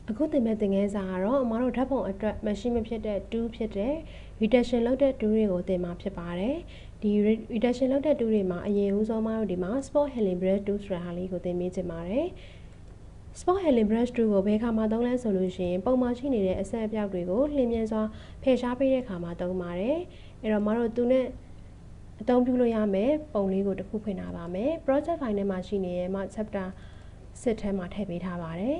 အခုသင်မဲ့သင်ခန်းစာကတော့အမတို့ဓာတ်ပုံအတွက်မရှိမဖြစ်တဲ့2ဖြစ်တဲ့ reduction လုပ်တဲ့2တွေကိုသင်မှာဖြစ်ပါတယ်ဒီ reduction လုပ်တဲ့2တွေမှာအရင်ဦးဆုံးအမတို့ဒီမှာ spot Hillenbrand 2ဆိုတာဟာလေးကိုသင်ပေးချင်ပါတယ် spot Hillenbrand 2ကိုဘယ်ခါမှာသုံးလဲဆိုလို့ရှိရင်ပုံမှန်ရှိနေတဲ့အဆက်အပြောက်တွေကိုလျင်မြန်စွာဖယ်ရှားပေးတဲ့ခါမှာသုံးပါတယ်အဲ့တော့အမတို့သူနဲ့အသုံးပြုလို့ရမယ်ပုံလေးကိုတစ်ခုဖွင့်ထားပါမယ် project file ထဲမှာရှိနေတဲ့မှာ chapter 6ထဲမှာထည့်ပေးထားပါတယ်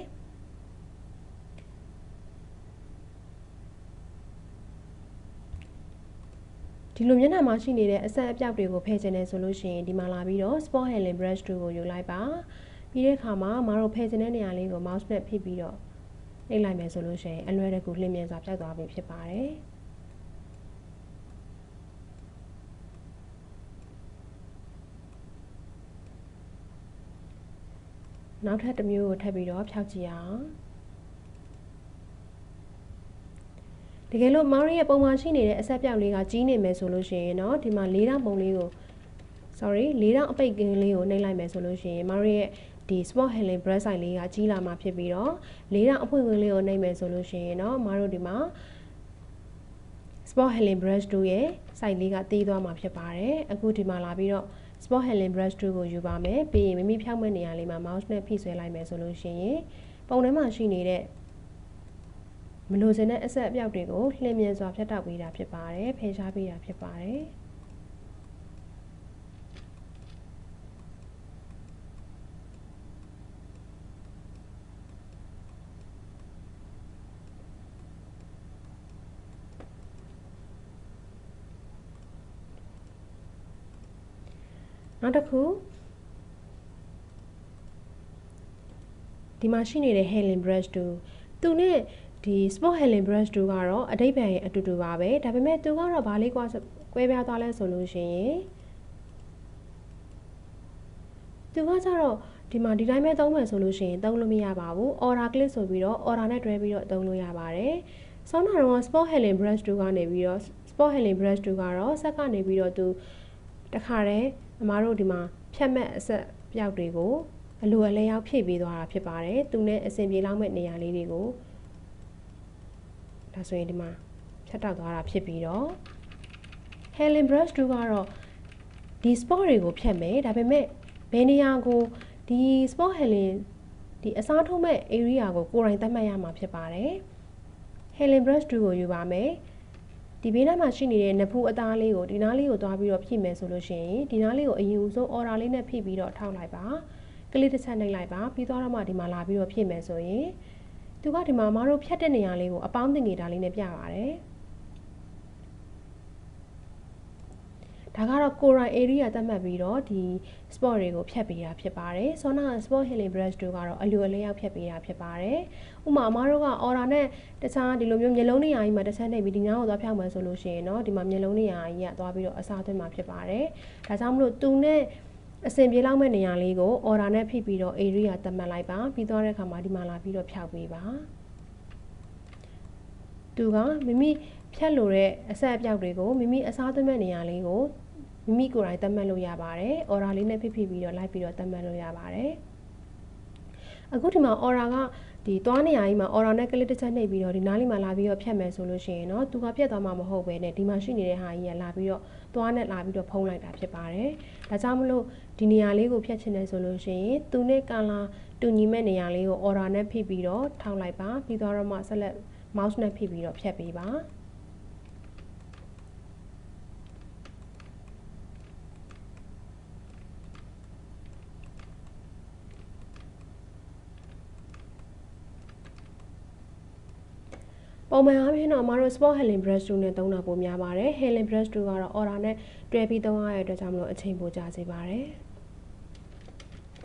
ဒီလိုမျက်နှာမှာရှိနေတဲ့အဆက်အပြောက်တွေကိုဖယ်ချင်တယ်ဆိုလို့ရှိရင်ဒီမှာလာပြီးတော့ spot Hillenbrand 2ကိုယူလိုက်ပါပြီးတဲ့အခါမှာမတို့ဖယ်ချင်တဲ့နေရာလေးကို mouse နဲ့ဖိပြီးတော့နှိပ်လိုက်မယ်ဆိုလို့ရှိရင်အလွယ်တကူလျင်မြန်စွာပြောက်သွားပြီဖြစ်ပါတယ်နောက်ထပ်တစ်မျိုးကိုထပ်ပြီးတော့ဖြောက်ကြည့်အောင်တကယ်လို့မောင်ရဲ့ပုံမှန်ရှိနေတဲ့အဆက်ပြောက်လေးကကြီးနေမယ်ဆိုလို့ရှိရင်တော့ဒီမှာ၄တောင်ပုံလေးကို ၄တောင်အပိတ်ကင်းလေးကိုနှိပ်လိုက်မယ်ဆိုလို့ရှိရင်မောင်ရဲ့ဒီ spot Hillenbrand site လေးကကြီးလာမှာဖြစ်ပြီးတော့၄တောင်အဖွင့်ကင်းလေးကိုနှိပ်မယ်ဆိုလို့ရှိရင်တော့မောင်တို့ဒီမှာ spot Hillenbrand 2ရဲ့ site လေးကတီးသွားမှာဖြစ်ပါတယ်အခုဒီမှာလာပြီးတော့ spot Hillenbrand 2ကိုယူပါမယ်ပြီးရင်မိမိဖြောက်မဲ့နေရာလေးမှာ mouse နဲ့ဖိဆွဲလိုက်မယ်ဆိုလို့ရှိရင်ပုံထဲမှာရှိနေတဲ့မလိုချင်တဲ့အဆက်အပြောက်တွေကိုလျင်မြန်စွာဖြတ်တောက်ပေးတာဖြစ်ပါတယ်ဖယ်ရှားပေးတာဖြစ်ပါတယ်နောက်တစ်ခုဒီမှာရှိနေတဲ့ Hillenbrand 2သူနဲ့ဒီ spot Hillenbrand 2ကတော့အဓိပ္ပာယ်အတူတူပါပဲဒါပေမဲ့သူကတော့ဘာလေးကွဲပြားသွားလဲဆိုလို့ရှိရင်သူကကျတော့ဒီမှာဒီတိုင်းပဲသုံးမယ်ဆိုလို့ရှိရင်သုံးလို့မရပါဘူး order click ဆိုပြီးတော့ order နဲ့တွဲပြီးတော့သုံးလို့ရပါတယ်ဆောင်းနာတော့ spot Hillenbrand 2ကနေပြီးတော့ spot Hillenbrand 2ကတော့ဆက်ကနေပြီးတော့သူတခါတည်းအမားတို့ဒီမှာဖြတ်မဲ့အဆက်ပြောက်တွေကိုအလိုအလဲရောက်ဖြည့်ပေးသွားတာဖြစ်ပါတယ်သူနဲ့အဆင်ပြေလောက်မဲ့နေရာလေးတွေကိုဒါဆိုရင်ဒီမှာဖြတ်တောက်သွားတာဖြစ်ပြီးတော့ Hillenbrand 2ကတော့ဒီ spot တွေကိုဖြတ်မယ်ဒါပေမဲ့ဘယ်နေရာကိုဒီ spot Hillen ဒီအစားထိုးမဲ့ area ကိုကိုယ်တိုင်သတ်မှတ်ရမှာဖြစ်ပါတယ် Hillenbrand 2ကိုယူပါမယ်ဒီဘေးနားမှာရှိနေတဲ့နဖူးအသားလေးကိုဒီနားလေးကိုသွားပြီးတော့ဖြည့်မယ်ဆိုလို့ရှိရင်ဒီနားလေးကိုအရင်ဆုံး order လေးနဲ့ဖြည့်ပြီးတော့ထောက်လိုက်ပါကလစ်တစ်ချက်နှိပ်လိုက်ပါပြီးတော့မှဒီမှာလာပြီးတော့ဖြည့်မယ်ဆိုရင်သူကဒီမှာမတို့ဖြတ်တဲ့နေရာလေးကိုအပေါင်းသင်္ကေတလေးနဲ့ပြပါတယ်ဒါကတော့ကိုရိုင်း area သတ်မှတ်ပြီးတော့ဒီ spot တွေကိုဖြတ်ပေးတာဖြစ်ပါတယ်။ဆောနာ spot Hillenbrand 2ကတော့အလိုအလျောက်ဖြတ်ပေးတာဖြစ်ပါတယ်။ဥပမာအမားတို့က order နဲ့တခြားဒီလိုမျိုးမျက်လုံးနေရာကြီးမှာတစ်ချက်နှိပ်ပြီးဒီနားကိုသွားဖြောက်မယ်ဆိုလို့ရှိရင်တော့ဒီမှာမျက်လုံးနေရာကြီးကသွားပြီးတော့အစားသွင်းမှာဖြစ်ပါတယ်။ဒါကြောင့်မလို့သူနဲ့အဆင်ပြေလောက်မဲ့နေရာလေးကို order နဲ့ဖိပြီးတော့ area သတ်မှတ်လိုက်ပါပြီးသွားတဲ့အခါမှာဒီမှာလာပြီးတော့ဖြောက်ပေးပါ။သူကမိမိဖြတ်လို့တဲ့အဆက်အပြောက်တွေကိုမိမိအစားသွင်းမဲ့နေရာလေးကိုမိမိကိုယ်တိုင်သတ်မှတ်လို့ရပါတယ်။ order လေးနဲ့ဖိပြီးတော့လိုက်ပြီးတော့သတ်မှတ်လို့ရပါတယ်။အခုဒီမှာ order ကဒီသွားနေရာကြီးမှာ order နဲ့ click တစ်ချက်နှိပ်ပြီးတော့ဒီနားလေးမှာလာပြီးတော့ဖြတ်မယ်ဆိုလို့ရှိရင်တော့သူကပြတ်သွားမှာမဟုတ်ပဲねဒီမှာရှိနေတဲ့ဟာကြီးကလာပြီးတော့သွားနဲ့လာပြီးတော့ဖုံးလိုက်တာဖြစ်ပါတယ်။ဒါကြောင့်မလို့ဒီနေရာလေးကိုဖြတ်ချင်တယ်ဆိုလို့ရှိရင်သူနဲ့ color တူညီမဲ့နေရာလေးကို order နဲ့ဖိပြီးတော့ထောက်လိုက်ပါပြီးတော့မှ select mouse နဲ့ဖိပြီးတော့ဖြတ်ပေးပါပုံမှန်အားဖြင့်တော့အမတို့ spot Hillenbrand 2နဲ့သုံးတာပိုများပါတယ် Hillenbrand 2ကတော့ order နဲ့တွဲပြီးသုံးရတဲ့အတွက်ကြောင့်မလို့အချိန်ပိုကြာစေပါတယ်